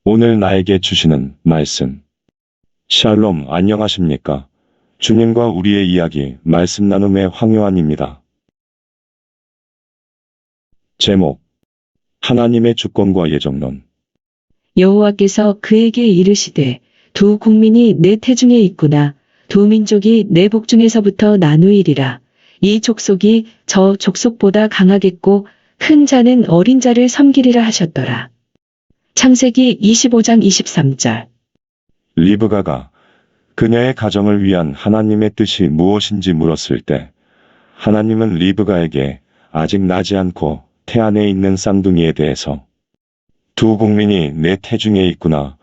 오늘 나에게 주시는 말씀. 샬롬, 안녕하십니까? 주님과 우리의 이야기, 말씀 나눔의 황요한입니다. 제목, 하나님의 주권과 예정론. 여호와께서 그에게 이르시되 두 국민이 내 태중에 있구나. 두 민족이 내 복중에서부터 나누이리라. 이 족속이 저 족속보다 강하겠고 큰 자는 어린 자를 섬기리라 하셨더라. 창세기 25장 23절. 리브가가 그녀의 가정을 위한 하나님의 뜻이 무엇인지 물었을 때 하나님은 리브가에게 아직 나지 않고 태안에 있는 쌍둥이에 대해서 두 국민이 내 태중에 있구나.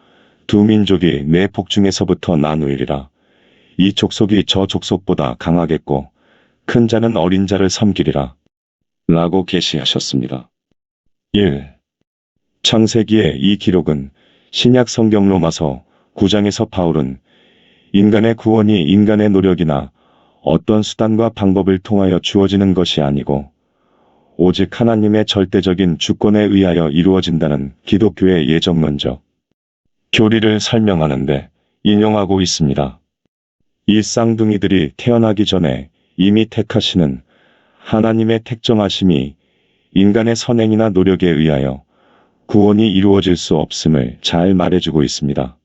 두 민족이 내 복중에서부터 나누이리라. 이 족속이 저 족속보다 강하겠고 큰 자는 어린 자를 섬기리라. 라고 계시하셨습니다. 1. 창세기의 이 기록은 신약 성경 로마서 9장에서 바울은 인간의 구원이 인간의 노력이나 어떤 수단과 방법을 통하여 주어지는 것이 아니고 오직 하나님의 절대적인 주권에 의하여 이루어진다는 기독교의 예정론적 교리를 설명하는데 인용하고 있습니다. 이 쌍둥이들이 태어나기 전에 이미 택하시는 하나님의 택정하심이 인간의 선행이나 노력에 의하여 구원이 이루어질 수 없음을 잘 말해주고 있습니다.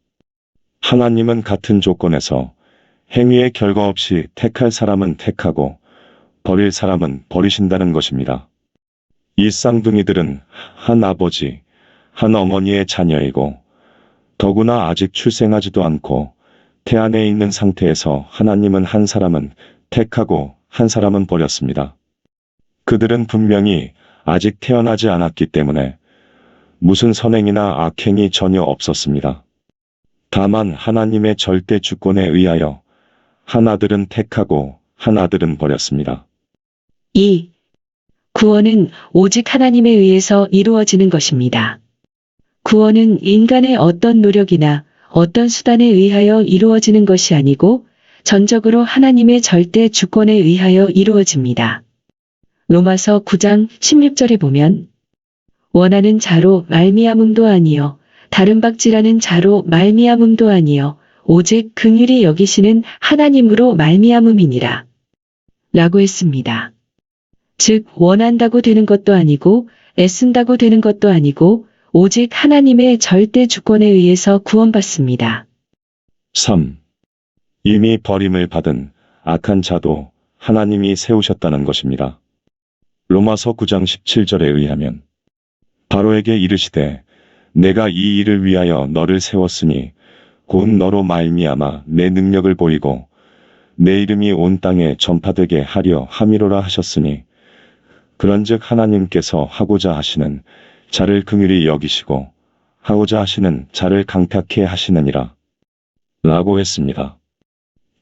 하나님은 같은 조건에서 행위의 결과 없이 택할 사람은 택하고 버릴 사람은 버리신다는 것입니다. 이 쌍둥이들은 한 아버지, 한 어머니의 자녀이고 더구나 아직 출생하지도 않고 태안에 있는 상태에서 하나님은 한 사람은 택하고 한 사람은 버렸습니다. 그들은 분명히 아직 태어나지 않았기 때문에 무슨 선행이나 악행이 전혀 없었습니다. 다만 하나님의 절대 주권에 의하여 한 아들은 택하고 한 아들은 버렸습니다. 2. 구원은 오직 하나님에 의해서 이루어지는 것입니다. 구원은 인간의 어떤 노력이나 어떤 수단에 의하여 이루어지는 것이 아니고 전적으로 하나님의 절대 주권에 의하여 이루어집니다. 로마서 9장 16절에 보면 원하는 자로 말미암음도 아니요 다른 박지라는 자로 말미암음도 아니요 오직 긍휼히 여기시는 하나님으로 말미암음이니라 라고 했습니다. 즉 원한다고 되는 것도 아니고 애쓴다고 되는 것도 아니고 오직 하나님의 절대 주권에 의해서 구원받습니다. 3. 이미 버림을 받은 악한 자도 하나님이 세우셨다는 것입니다. 로마서 9장 17절에 의하면 바로에게 이르시되 내가 이 일을 위하여 너를 세웠으니 곧 너로 말미암아 내 능력을 보이고 내 이름이 온 땅에 전파되게 하려 함이로라 하셨으니 그런즉 하나님께서 하고자 하시는 자를 긍휼히 여기시고 하고자 하시는 자를 강탁해 하시느니라 라고 했습니다.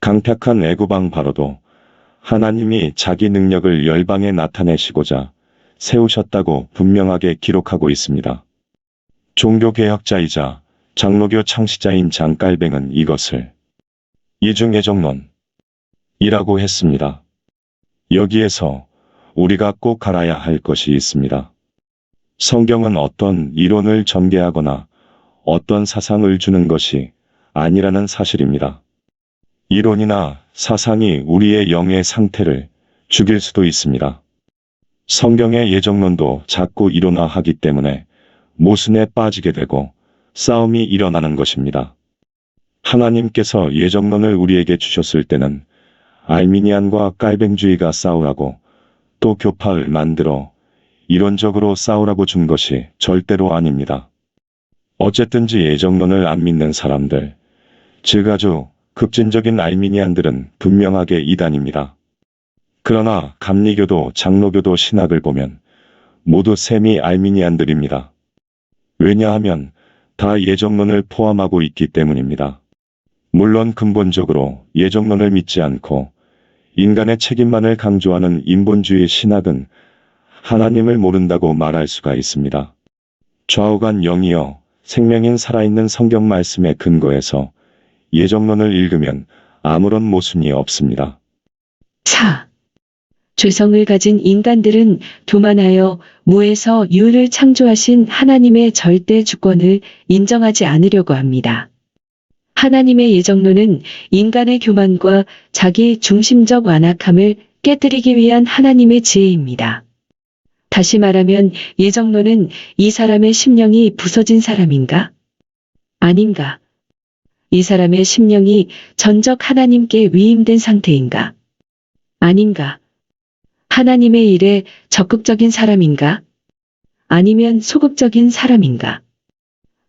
강탁한 애굽왕 바로도 하나님이 자기 능력을 열방에 나타내시고자 세우셨다고 분명하게 기록하고 있습니다. 종교개혁자이자 장로교 창시자인 장깔뱅은 이것을 이중예정론이라고 했습니다. 여기에서 우리가 꼭 알아야 할 것이 있습니다. 성경은 어떤 이론을 전개하거나 어떤 사상을 주는 것이 아니라는 사실입니다. 이론이나 사상이 우리의 영의 상태를 죽일 수도 있습니다. 성경의 예정론도 자꾸 이론화하기 때문에 모순에 빠지게 되고 싸움이 일어나는 것입니다. 하나님께서 예정론을 우리에게 주셨을 때는 알미니안과 깔뱅주의가 싸우라고 또 교파를 만들어 이론적으로 싸우라고 준 것이 절대로 아닙니다. 어쨌든지 예정론을 안 믿는 사람들, 즉 아주 급진적인 알미니안들은 분명하게 이단입니다. 그러나 감리교도 장로교도 신학을 보면 모두 세미 알미니안들입니다. 왜냐하면 다 예정론을 포함하고 있기 때문입니다. 물론 근본적으로 예정론을 믿지 않고 인간의 책임만을 강조하는 인본주의 신학은 하나님을 모른다고 말할 수가 있습니다. 좌우간 영이여 생명인 살아있는 성경 말씀의 근거에서 예정론을 읽으면 아무런 모순이 없습니다. 4. 죄성을 가진 인간들은 교만하여 무에서 유를 창조하신 하나님의 절대 주권을 인정하지 않으려고 합니다. 하나님의 예정론은 인간의 교만과 자기 중심적 완악함을 깨뜨리기 위한 하나님의 지혜입니다. 다시 말하면 예정론은 이 사람의 심령이 부서진 사람인가? 아닌가? 이 사람의 심령이 전적 하나님께 위임된 상태인가? 아닌가? 하나님의 일에 적극적인 사람인가? 아니면 소극적인 사람인가?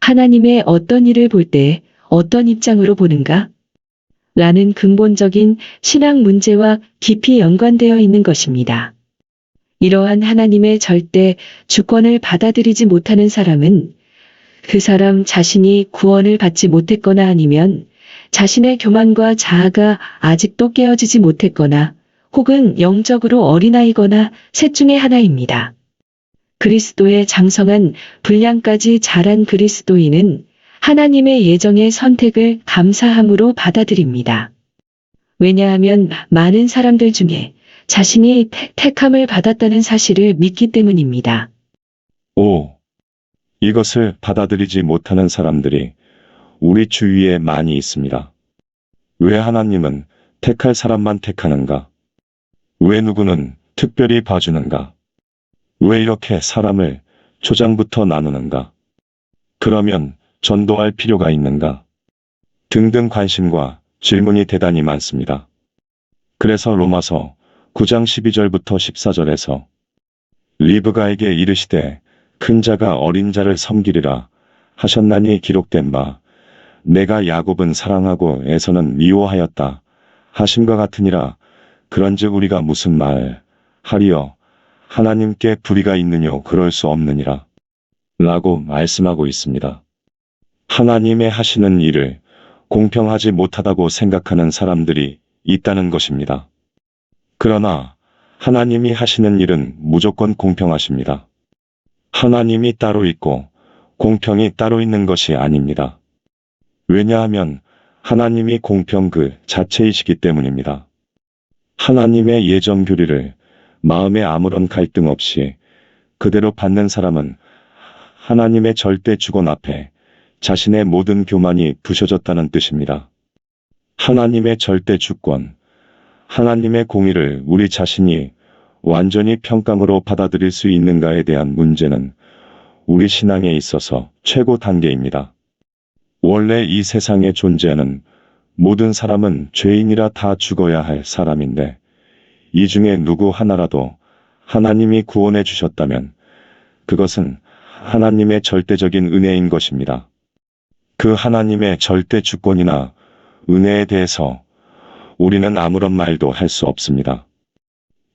하나님의 어떤 일을 볼 때 어떤 입장으로 보는가? 라는 근본적인 신앙 문제와 깊이 연관되어 있는 것입니다. 이러한 하나님의 절대 주권을 받아들이지 못하는 사람은 그 사람 자신이 구원을 받지 못했거나 아니면 자신의 교만과 자아가 아직도 깨어지지 못했거나 혹은 영적으로 어린아이거나 셋 중에 하나입니다. 그리스도의 장성한 분량까지 자란 그리스도인은 하나님의 예정의 선택을 감사함으로 받아들입니다. 왜냐하면 많은 사람들 중에 자신이 택함을 받았다는 사실을 믿기 때문입니다. 5. 이것을 받아들이지 못하는 사람들이 우리 주위에 많이 있습니다. 왜 하나님은 택할 사람만 택하는가? 왜 누구는 특별히 봐주는가? 왜 이렇게 사람을 초장부터 나누는가? 그러면 전도할 필요가 있는가? 등등 관심과 질문이 대단히 많습니다. 그래서 로마서 9장 12절부터 14절에서 리브가에게 이르시되 큰 자가 어린 자를 섬기리라 하셨나니 기록된 바 내가 야곱은 사랑하고 에서는 미워하였다 하심과 같으니라. 그런즉 우리가 무슨 말 하리요? 하나님께 불의가 있느뇨? 그럴 수 없느니라 라고 말씀하고 있습니다. 하나님의 하시는 일을 공평하지 못하다고 생각하는 사람들이 있다는 것입니다. 그러나 하나님이 하시는 일은 무조건 공평하십니다. 하나님이 따로 있고 공평이 따로 있는 것이 아닙니다. 왜냐하면 하나님이 공평 그 자체이시기 때문입니다. 하나님의 예정 교리를 마음에 아무런 갈등 없이 그대로 받는 사람은 하나님의 절대 주권 앞에 자신의 모든 교만이 부셔졌다는 뜻입니다. 하나님의 절대 주권, 하나님의 공의를 우리 자신이 완전히 평강으로 받아들일 수 있는가에 대한 문제는 우리 신앙에 있어서 최고 단계입니다. 원래 이 세상에 존재하는 모든 사람은 죄인이라 다 죽어야 할 사람인데 이 중에 누구 하나라도 하나님이 구원해 주셨다면 그것은 하나님의 절대적인 은혜인 것입니다. 그 하나님의 절대 주권이나 은혜에 대해서 우리는 아무런 말도 할 수 없습니다.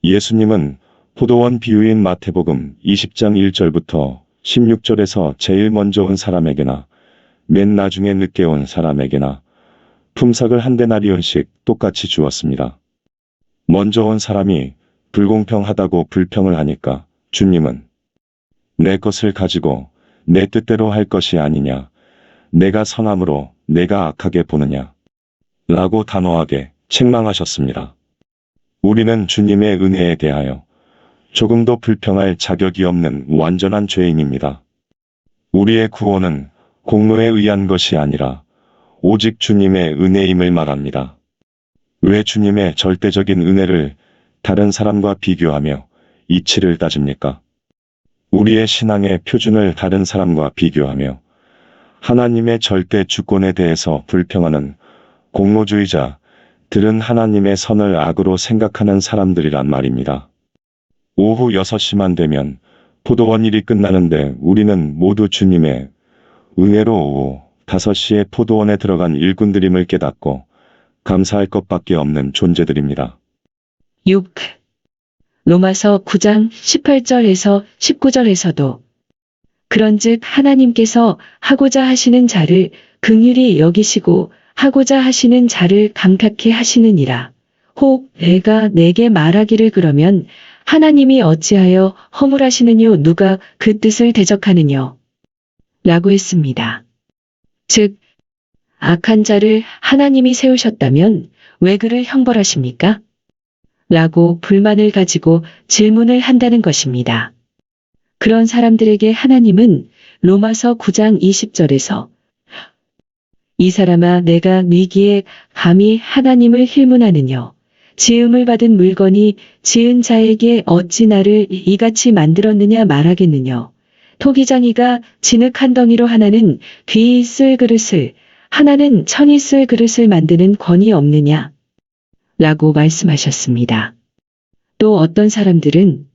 예수님은 포도원 비유인 마태복음 20장 1절부터 16절에서 제일 먼저 온 사람에게나 맨 나중에 늦게 온 사람에게나 품삯을 한 데나리온씩 똑같이 주었습니다. 먼저 온 사람이 불공평하다고 불평을 하니까 주님은 내 것을 가지고 내 뜻대로 할 것이 아니냐, 내가 선함으로 내가 악하게 보느냐 라고 단호하게 책망하셨습니다. 우리는 주님의 은혜에 대하여 조금도 불평할 자격이 없는 완전한 죄인입니다. 우리의 구원은 공로에 의한 것이 아니라 오직 주님의 은혜임을 말합니다. 왜 주님의 절대적인 은혜를 다른 사람과 비교하며 이치를 따집니까? 우리의 신앙의 표준을 다른 사람과 비교하며 하나님의 절대 주권에 대해서 불평하는 공로주의자들은 하나님의 선을 악으로 생각하는 사람들이란 말입니다. 오후 6시만 되면 포도원 일이 끝나는데 우리는 모두 주님의 은혜로 오후 5시에 포도원에 들어간 일꾼들임을 깨닫고 감사할 것밖에 없는 존재들입니다. 6. 로마서 9장 18절에서 19절에서도 그런즉 하나님께서 하고자 하시는 자를 긍휼히 여기시고 하고자 하시는 자를 강팍히 하시느니라. 혹 내가 내게 말하기를 그러면 하나님이 어찌하여 허물하시느뇨? 누가 그 뜻을 대적하느뇨? 라고 했습니다. 즉 악한 자를 하나님이 세우셨다면 왜 그를 형벌하십니까? 라고 불만을 가지고 질문을 한다는 것입니다. 그런 사람들에게 하나님은 로마서 9장 20절에서 이 사람아 내가 위기에 감히 하나님을 힐문하느뇨. 지음을 받은 물건이 지은 자에게 어찌 나를 이같이 만들었느냐 말하겠느뇨. 토기장이가 진흙 한 덩이로 하나는 귀 쓸 그릇을 하나는 천이 쓸 그릇을 만드는 권위 없느냐 라고 말씀하셨습니다. 또 어떤 사람들은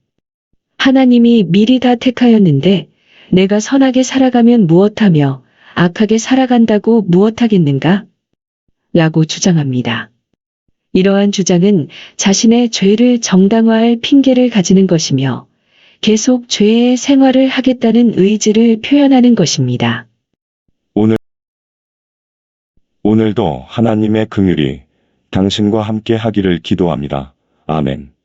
하나님이 미리 다 택하였는데 내가 선하게 살아가면 무엇하며 악하게 살아간다고 무엇하겠는가? 라고 주장합니다. 이러한 주장은 자신의 죄를 정당화할 핑계를 가지는 것이며 계속 죄의 생활을 하겠다는 의지를 표현하는 것입니다. 오늘도 하나님의 긍휼이 당신과 함께 하기를 기도합니다. 아멘.